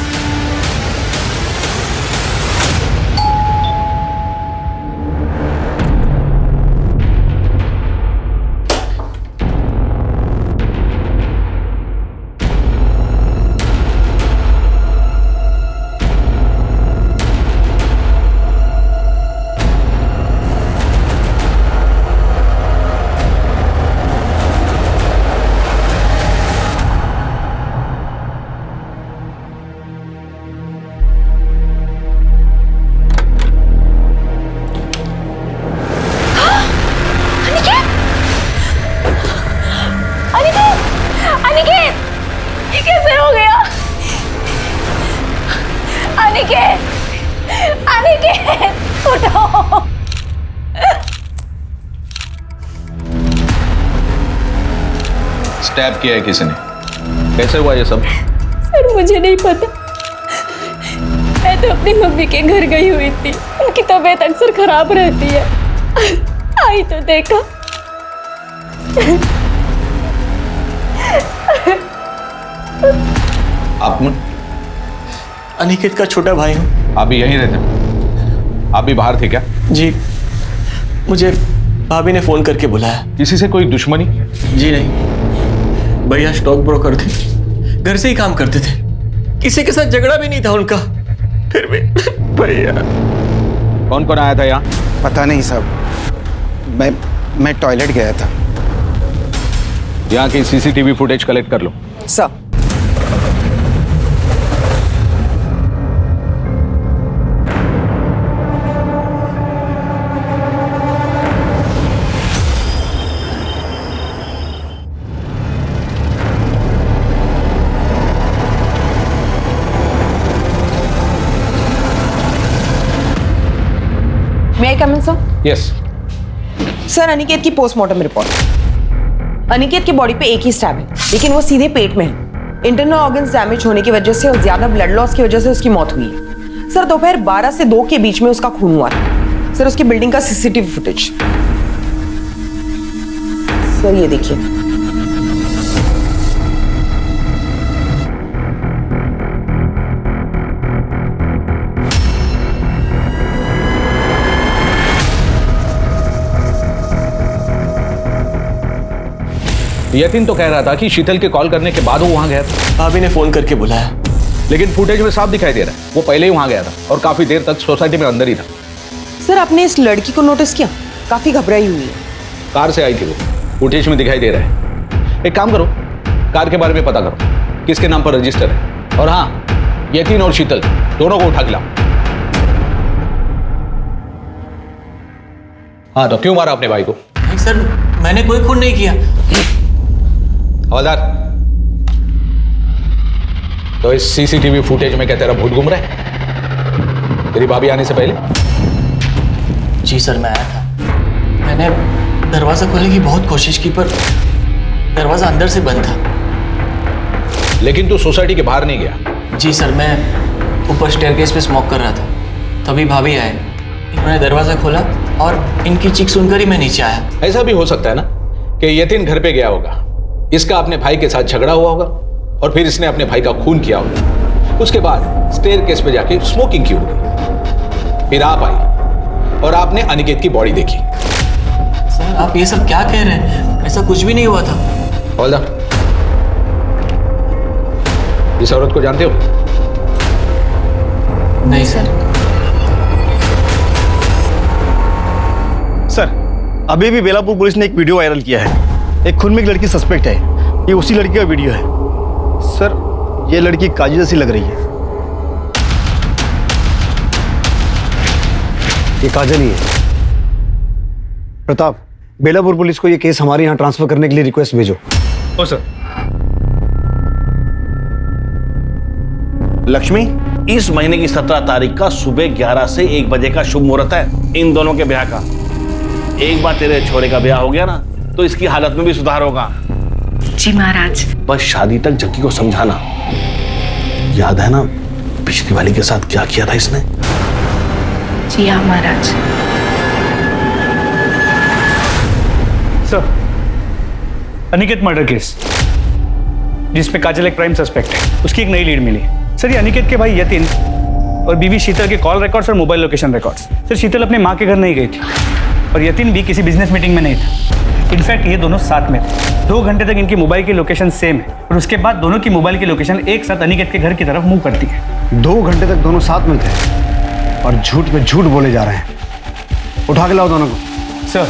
Speaker 1: स्टैब किया है किसी ने? कैसे हुआ ये सब?
Speaker 14: सर मुझे नहीं पता, मैं तो अपनी मम्मी के घर गई हुई थी, उनकी तबीयत अक्सर खराब रहती है, आई तो देखा।
Speaker 1: आप
Speaker 17: अनिकेत का छोटा भाई हूँ।
Speaker 1: आप भी यहीं रहते हैं? आप भी बाहर थे क्या?
Speaker 17: जी, मुझे भाभी ने फोन करके बुलाया।
Speaker 1: किसी से कोई दुश्मनी?
Speaker 17: जी नहीं, भैया स्टॉक ब्रोकर थे, घर से ही काम करते थे, किसी के साथ झगड़ा भी नहीं था उनका, फिर भी भैया।
Speaker 1: कौन कौन आया था यहाँ?
Speaker 12: पता नहीं साहब, मैं टॉयलेट गया था।
Speaker 1: यहाँ की सीसीटीवी फुटेज कलेक्ट कर लो।
Speaker 10: Sir. May I come in, sir?
Speaker 1: Yes.
Speaker 10: Sir, Aniket की पोस्टमार्टम रिपोर्ट। अनिकेत की बॉडी पे एक ही स्टैब है, लेकिन वो सीधे पेट में है। इंटरनल ऑर्गन्स डैमेज होने की वजह से और ज्यादा ब्लड लॉस की वजह से उसकी मौत हुई है। सर, दोपहर 12 से 2 के बीच में उसका खून हुआ था। सर, उसकी बिल्डिंग का सीसीटीवी फुटेज सर ये देखिए।
Speaker 1: यतीन तो कह रहा था कि शीतल के कॉल करने के बाद वो वहां गया था।
Speaker 17: भाभी ने फोन करके बुलाया,
Speaker 1: लेकिन फुटेज में साफ दिखाई दे रहा है वो पहले ही वहां गया था और काफी देर तक सोसाइटी में अंदर ही था।
Speaker 10: सर, आपने इस लड़की को नोटिस किया? काफी घबराई हुई है।
Speaker 1: कार से आई थी वो, फुटेज में दिखाई दे रहा है। एक काम करो, कार के बारे में पता करो, किसके नाम पर रजिस्टर है। और हाँ, यतीन और शीतल दोनों को उठा के लाओ। हाँ, तो क्यों मारा अपने भाई को?
Speaker 17: नहीं सर, मैंने कोई खून नहीं किया।
Speaker 1: हवलदार, तो इस सीसीटीवी फुटेज में क्या तेरा भूत घूम रहा है तेरी भाभी आने से पहले?
Speaker 17: जी सर, मैं आया था। मैंने दरवाजा खोलने की बहुत कोशिश की, पर दरवाजा अंदर से बंद था।
Speaker 1: लेकिन तू सोसाइटी के बाहर नहीं गया?
Speaker 17: जी सर, मैं ऊपर स्टेयरकेस पे स्मोक कर रहा था, तभी भाभी आए, इन्होंने दरवाजा खोला और इनकी चीख सुनकर ही मैं नीचे आया।
Speaker 1: ऐसा भी हो सकता है ना कि यतीन घर पे गया होगा, इसका अपने भाई के साथ झगड़ा हुआ होगा और फिर इसने अपने भाई का खून किया होगा, उसके बाद स्टेयरकेस पे जाके स्मोकिंग की होगी।
Speaker 19: फिर आप आई और आपने अनिकेत की बॉडी देखी।
Speaker 17: सर आप ये सब क्या कह रहे हैं? ऐसा कुछ भी नहीं हुआ था।
Speaker 19: Hold up. इस औरत को जानते हो?
Speaker 17: नहीं सर।
Speaker 6: सर अभी भी बेलापुर पुलिस ने एक वीडियो वायरल किया है। एक खून में एक लड़की सस्पेक्ट है। ये उसी लड़की का वीडियो है। सर ये लड़की काजल जैसी लग रही है। ये काजल ही है। प्रताप, बेलापुर पुलिस को ये केस हमारे यहाँ ट्रांसफर करने के लिए रिक्वेस्ट भेजो।
Speaker 19: ओ सर।
Speaker 20: लक्ष्मी, इस महीने की 17 तारीख का सुबह 11 से 1 बजे का शुभ मुहूर्त है इन दोनों के ब्याह का। एक बार तेरे छोरे का ब्याह हो गया ना तो इसकी हालत में भी सुधार होगा।
Speaker 14: जी महाराज।
Speaker 20: बस शादी तक जक्की को समझाना। याद है ना पिछली वाली के साथ क्या किया था इसने?
Speaker 14: जी हाँ महाराज।
Speaker 4: सर, अनिकेत मर्डर केस जिसमें काजल एक प्राइम सस्पेक्ट है, उसकी एक नई लीड मिली। सर ये अनिकेत के भाई यतिन और बीवी शीतल के कॉल रिकॉर्ड्स और मोबाइल लोकेशन रिकॉर्ड्स। सर शीतल अपने माँ के घर नहीं गई थी और यतिन भी किसी बिजनेस मीटिंग में नहीं था। इनफैक्ट ये दोनों साथ में थे। 2 घंटे तक इनकी मोबाइल की लोकेशन सेम है और उसके बाद दोनों की मोबाइल की लोकेशन एक साथ अनिकेत के घर की तरफ मूव करती है।
Speaker 6: 2 घंटे तक दोनों साथ में थे और झूठ पे झूठ बोले जा रहे हैं। उठा के लाओ दोनों को।
Speaker 4: सर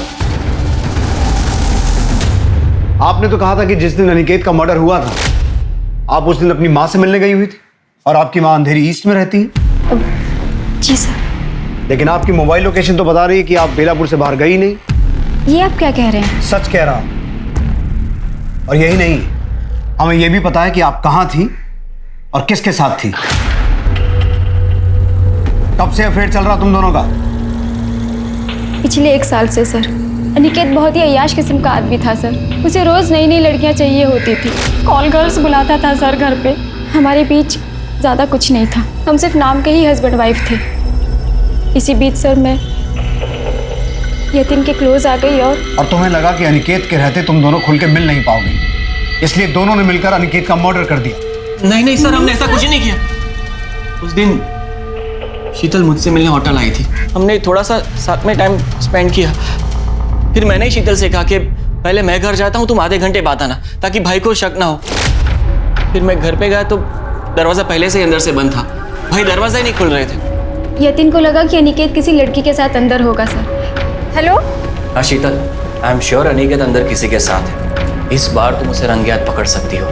Speaker 6: आपने तो कहा था कि जिस दिन अनिकेत का मर्डर हुआ था आप उस दिन अपनी माँ से मिलने गई हुई थी और आपकी माँ अंधेरी ईस्ट में रहती है।
Speaker 18: जी सर।
Speaker 6: लेकिन आपकी मोबाइल लोकेशन तो बता रही है कि आप बेलापुर से बाहर गई नहीं।
Speaker 18: ये आप क्या कह रहे हैं?
Speaker 6: सच कह रहा हूं। और यही नहीं, हमें यह भी पता है कि आप कहां थी और किसके साथ थी। कब से अफेयर चल रहा तुम दोनों का?
Speaker 18: पिछले 1 साल से सर। अनिकेत बहुत ही अय्याश किस्म का आदमी था सर। उसे रोज नई नई लड़कियां चाहिए होती थी। कॉल गर्ल्स बुलाता था सर घर पे। हमारे बीच ज़्यादा कुछ नहीं था, हम सिर्फ नाम के ही हस्बैंड वाइफ थे। इसी बीच सर मैं यतिन के क्लोज आ गई और
Speaker 6: तुम्हें लगा कि अनिकेत के रहते तुम दोनों खुल के मिल नहीं पाओगे, इसलिए दोनों ने मिलकर अनिकेत का मर्डर कर दिया।
Speaker 17: नहीं नहीं सर, हमने ऐसा कुछ नहीं किया। उस दिन शीतल मुझसे मिलने होटल आई थी। हमने थोड़ा सा साथ में टाइम स्पेंड किया। फिर मैंने ही शीतल से कहा कि पहले मैं घर जाता हूँ, तुम आधे घंटे बाद आना ताकि भाई को शक ना हो। फिर मैं घर पे गया तो दरवाजा पहले से ही अंदर से बंद था। भाई दरवाजा ही नहीं खुल रहे थे।
Speaker 18: यतिन को लगा कि अनिकेत किसी लड़की के साथ अंदर होगा सर। हेलो।
Speaker 17: हाँ शीतल, आई एम श्योर अनिकेत अंदर किसी के साथ है। इस बार तुम उसे रंगे हाथ पकड़ सकती हो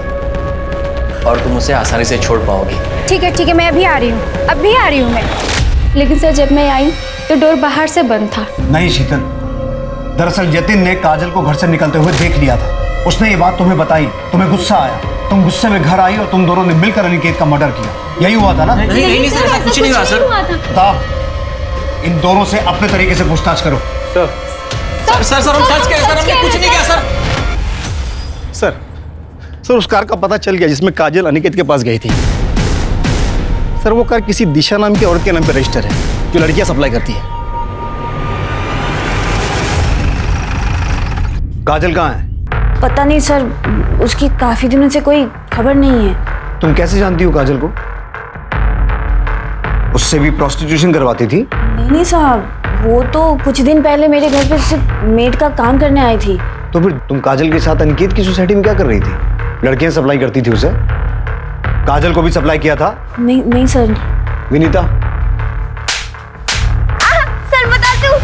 Speaker 17: और तुम उसे आसानी से छोड़ पाओगी।
Speaker 18: ठीक है मैं अभी आ रही हूँ, अभी आ रही हूँ मैं। लेकिन सर जब मैं आई तो डोर बाहर से बंद था।
Speaker 6: नहीं शीतल, दरअसल यतिन ने काजल को घर से निकलते हुए देख लिया था। उसने ये बात तुम्हें बताई, तुम्हें गुस्सा आया, तुम गुस्से में घर आई और तुम दोनों ने मिलकर अनिकेत का मर्डर किया। यही हुआ था ना?
Speaker 17: नहीं सर, ऐसा कुछ नहीं हुआ सर।
Speaker 6: बताओ, इन दोनों से अपने तरीके से पूछताछ करो।
Speaker 17: सर हम सच कह रहे हैं सर, हमने कुछ नहीं किया सर।
Speaker 6: सर उस कार का पता चल गया जिसमें काजल अनिकेत के पास गई थी। सर वो कार किसी दिशा नाम की औरत के नाम पर रजिस्टर है जो लड़कियां सप्लाई करती है। काजल कहाँ है?
Speaker 21: पता नहीं सर, उसकी काफी दिनों से कोई खबर नहीं है।
Speaker 6: तुम कैसे जानती हो काजल को? उससे भी प्रोस्टिट्यूशन करवाती थी?
Speaker 21: नहीं साहब, वो तो कुछ दिन पहले मेरे घर पे सिर्फ मेड का काम करने आई थी।
Speaker 6: तो फिर तुम काजल के साथ अनिकेत की सोसाइटी में क्या कर रही थी? लड़कियां सप्लाई करती थी उसे? काजल को भी सप्लाई किया था?
Speaker 21: नहीं सर।
Speaker 6: विनीता,
Speaker 5: सर बता दूं,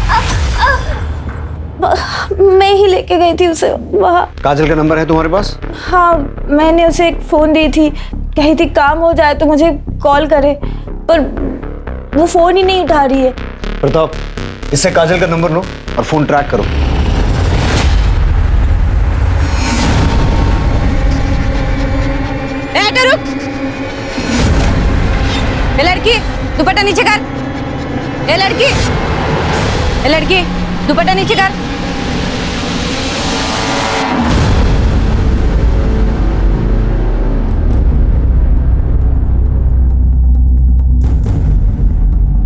Speaker 21: मैं ही लेके गई थी उसे वहाँ।
Speaker 6: काजल का नंबर है तुम्हारे पास?
Speaker 21: हाँ, मैंने उसे एक फोन दी थी, कही थी काम हो जाए तो मुझे कॉल करे, पर वो फोन ही नहीं उठा रही है।
Speaker 6: प्रताप, इससे काजल का नंबर लो और फोन ट्रैक करो।
Speaker 9: रुक। ए लड़की, दुपट्टा नीचे कर। ए लड़की, दुपट्टा नीचे कर।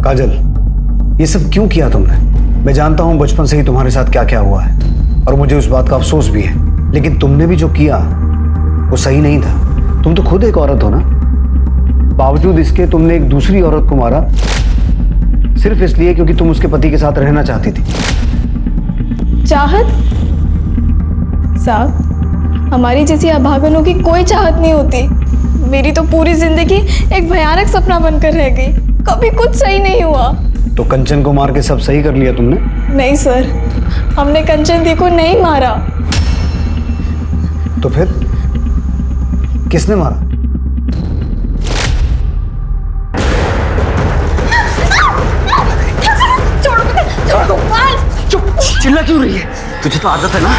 Speaker 6: काजल, ये सब क्यों किया तुमने? मैं जानता हूं बचपन से ही तुम्हारे साथ क्या क्या हुआ है और मुझे उस बात का अफसोस भी है, लेकिन तुमने भी जो किया वो सही नहीं था। तुम तो खुद एक औरत हो ना, बावजूद इसके तुमने एक दूसरी औरत को मारा सिर्फ इसलिए क्योंकि तुम उसके पति के साथ रहना चाहती थी।
Speaker 21: चाहत? साहब, हमारी जैसी अभागनों की कोई चाहत नहीं होती। मेरी तो पूरी जिंदगी एक भयानक सपना बनकर रह गई। कभी कुछ सही नहीं हुआ।
Speaker 6: तो कंचन को मार के सब सही कर लिया तुमने?
Speaker 21: नहीं सर, हमने कंचन दी को नहीं मारा।
Speaker 6: तो फिर किसने मारा?
Speaker 19: चुप, चिल्ला क्यों रही है? तुझे तो आदत है ना।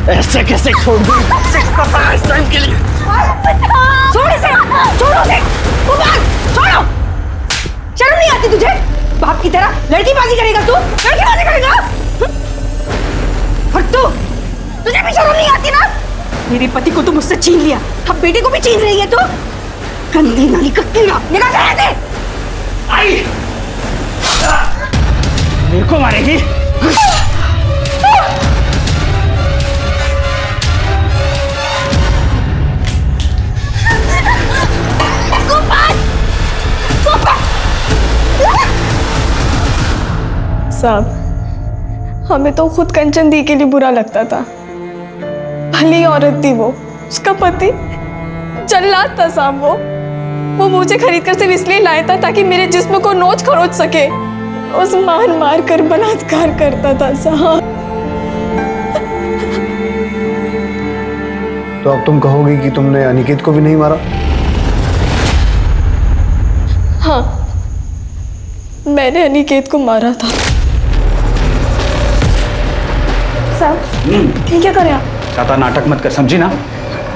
Speaker 19: ऐसे कैसे छोड़ दूं? इस टाइम के लिए
Speaker 9: छोड़ इसे, छोड़ो उसे, छोड़ो। शर्म नहीं आती तुझे? बाप की तरह लड़कीबाजी करेगा तू? लड़कीबाजी करेगा? और तुझे भी शर्म नहीं आती ना? मेरे पति को तू मुझसे छीन लिया, अब बेटे को भी छीन रही है तू? गंदी नाली का कीड़ा, निकाल कर दे।
Speaker 19: आई, मेरे को मारेगी?
Speaker 21: साहब, हमें तो खुद कंचन दी के लिए बुरा लगता था। भली औरत थी वो, उसका पति जल्लाद था साहब। वो मुझे खरीद कर सिर्फ इसलिए लाया था ताकि मेरे जिस्म को नोच खरोच सके। उस मार कर बलात्कार करता था साहब।
Speaker 6: तो अब तुम कहोगी कि तुमने अनिकेत को भी नहीं मारा?
Speaker 21: हाँ, मैंने अनिकेत को मारा था। साहब, ये क्या करे आप?
Speaker 19: ज्यादा नाटक मत कर, समझी ना?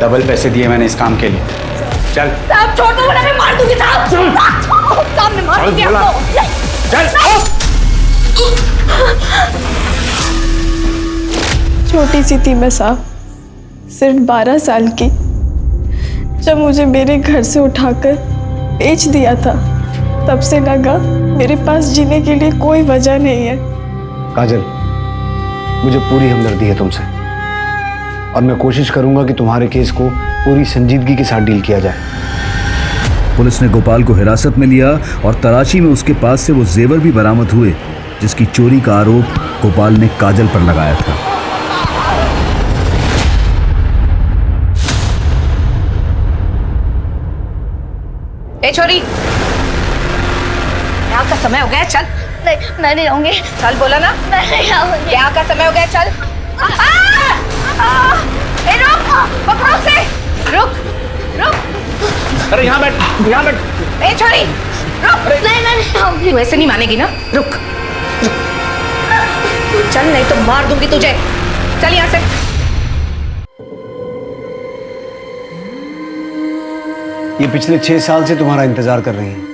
Speaker 19: डबल पैसे दिए मैंने इस काम के लिए। चल
Speaker 9: साहब, छोड़ दो वरना मैं मार दूंगी साहब। साहब, मैं मार दूंगी आपको।
Speaker 19: चल।
Speaker 21: छोटी सी थी मैं साहब, सिर्फ 12 साल की। जब मुझे मेरे घर से उठाकर बेच दिया था, तब से लगा मेरे पास जीने के लिए कोई वजह नहीं है।
Speaker 6: काजल, मुझे पूरी हमदर्दी है तुमसे और मैं कोशिश करूंगा कि तुम्हारे केस को पूरी संजीदगी के साथ डील किया जाए।
Speaker 1: पुलिस ने गोपाल को हिरासत में लिया और तलाशी में उसके पास से वो जेवर भी बरामद हुए जिसकी चोरी का आरोप गोपाल ने काजल पर लगाया था।
Speaker 9: ए छोरी, यहाँ का समय हो गया, चल।
Speaker 5: नहीं, मैं नहीं आऊंगी।
Speaker 9: चल, बोला ना।
Speaker 5: मैं नहीं आऊंगी।
Speaker 9: यहाँ का समय हो गया, चल। ए रुक, पकड़ो उसे। रुक।
Speaker 19: अरे यहाँ बैठ, यहाँ बैठ।
Speaker 9: ए छोरी, रुक।
Speaker 5: नहीं, मैं नहीं आऊंगी।
Speaker 9: तू ऐसे नहीं मानेगी ना? रुक। चल, नहीं तो मार दूंगी तुझे। चल यहाँ से।
Speaker 6: ये पिछले 6 साल से तुम्हारा इंतजार कर रही है।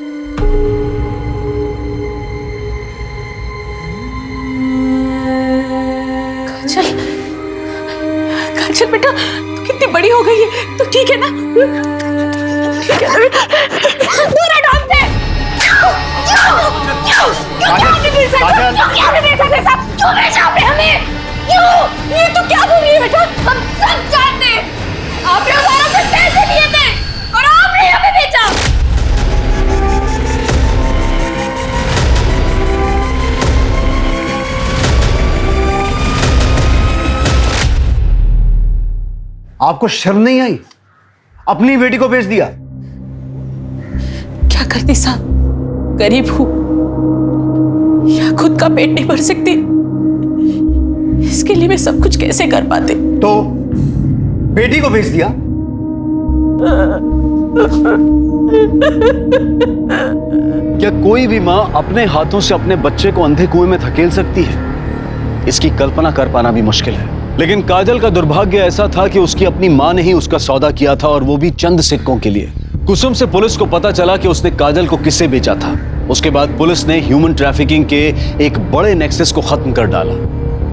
Speaker 14: काजल बेटा, तू कितनी बड़ी हो गई है, तो ठीक है ना? ठीक है ना?
Speaker 9: दूर हटो हमसे। क्यों भेजा आपने हमें? क्यों? ये तो क्या बोल रही है बेटा? हम सब जानते हैं। आपने उस औरत से पैसे लिए थे और आपने हमें बेचा।
Speaker 6: आपको शर्म नहीं आई? अपनी बेटी को बेच दिया।
Speaker 14: क्या करती साहब, गरीब हूं या खुद का पेट नहीं भर सकती, इसके लिए मैं सब कुछ कैसे कर पाते?
Speaker 6: तो बेटी को बेच दिया?
Speaker 1: क्या कोई भी मां अपने हाथों से अपने बच्चे को अंधे कुएं में धकेल सकती है? इसकी कल्पना कर पाना भी मुश्किल है। लेकिन काजल का दुर्भाग्य ऐसा था कि उसकी अपनी मां ने ही उसका सौदा किया था, और वो भी चंद सिक्कों के लिए। कुसुम से पुलिस को पता चला कि उसने काजल को किससे बेचा था। उसके बाद पुलिस ने ह्यूमन ट्रैफिकिंग के एक बड़े नेक्सस को खत्म कर डाला।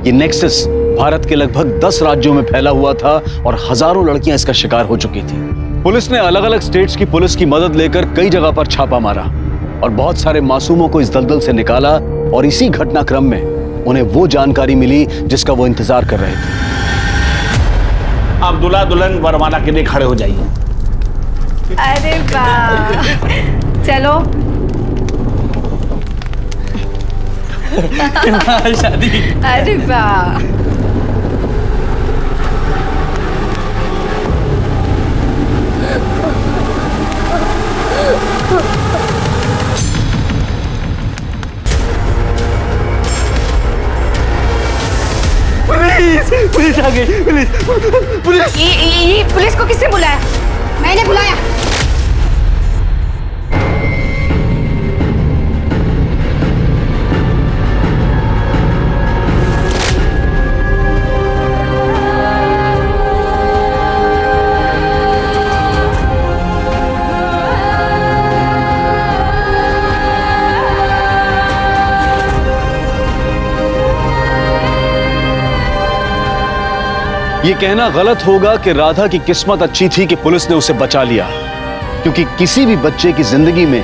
Speaker 1: ये नेक्सस भारत के लगभग 10 राज्यों में फैला हुआ था और हजारों लड़कियां इसका शिकार हो चुकी थी। पुलिस ने अलग अलग स्टेट्स की पुलिस की मदद लेकर कई जगह पर छापा मारा और बहुत सारे मासूमों को इस दलदल से निकाला, और इसी घटनाक्रम में उन्हें वो जानकारी मिली जिसका वो इंतजार कर रहे थे।
Speaker 20: अब दूल्हा दुल्हन वरमाला के लिए खड़े हो जाइए।
Speaker 15: अरे वाह, चलो।
Speaker 17: शादी।
Speaker 15: अरे वाह।
Speaker 16: पुलिस आ गई, पुलिस।
Speaker 15: ये पुलिस को किसने बुलाया? मैंने बुलाया।
Speaker 1: ये कहना गलत होगा कि राधा की किस्मत अच्छी थी कि पुलिस ने उसे बचा लिया, क्योंकि किसी भी बच्चे की जिंदगी में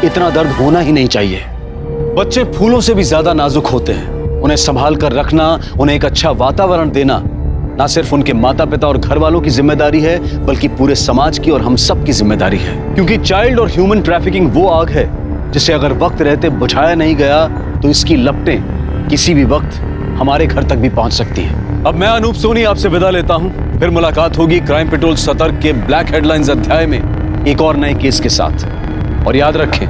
Speaker 1: इतना दर्द होना ही नहीं चाहिए। बच्चे फूलों से भी ज्यादा नाजुक होते हैं। उन्हें संभाल कर रखना, उन्हें एक अच्छा वातावरण देना ना सिर्फ उनके माता पिता और घर वालों की जिम्मेदारी है, बल्कि पूरे समाज की और हम सब की जिम्मेदारी है। क्योंकि चाइल्ड और ह्यूमन ट्रैफिकिंग वो आग है जिसे अगर वक्त रहते बुझाया नहीं गया तो इसकी लपटें किसी भी वक्त हमारे घर तक भी पहुंच सकती हैं। अब मैं अनूप सोनी आपसे विदा लेता हूं। फिर मुलाकात होगी क्राइम पेट्रोल सतर्क के ब्लैक हेडलाइंस अध्याय में एक और नए केस के साथ। और याद रखें,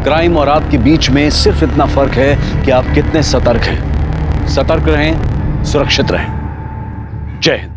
Speaker 1: क्राइम और आपके बीच में सिर्फ इतना फर्क है कि आप कितने सतर्क हैं। सतर्क रहें, सुरक्षित रहें। जय हिंद।